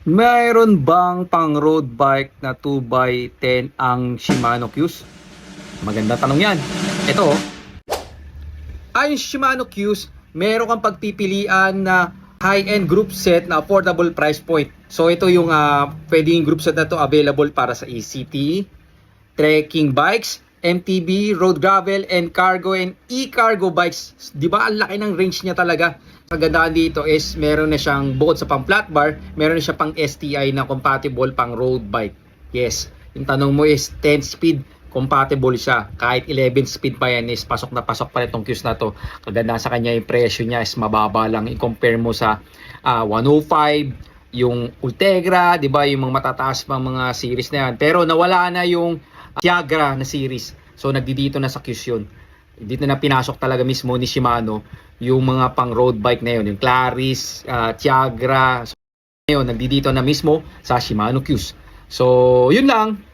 Mayroon bang pang road bike na 2x10 ang Shimano Qs? Magandang tanong yan. Ito, ayon sa Shimano Qs, meron kang pagpipilian na high-end group set na affordable price point. So ito yung pwedeng group set na to available para sa ECT, trekking bikes, MTB, road gravel, and cargo and e-cargo bikes. Di ba ang laki ng range niya talaga? Kagandahan dito is meron na siyang bukod sa pang flat bar, meron na siya pang STI na compatible pang road bike. Yes, yung tanong mo is 10 speed compatible siya. Kahit 11 speed pa yan is pasok pa itong Qs na to. Kagandahan sa kanya yung presyo niya is mababa lang i-compare mo sa 105, yung Ultegra, di ba, yung mga matataas pang mga series na yan. Pero nawala na yung Tiagra na series. So nagdidito na sa Qs yun. Dito na pinasok talaga mismo ni Shimano yung mga pang road bike na yun, yung Claris, Tiagra. So, ngayon nagdidito na mismo sa Shimano Qs. So yun lang.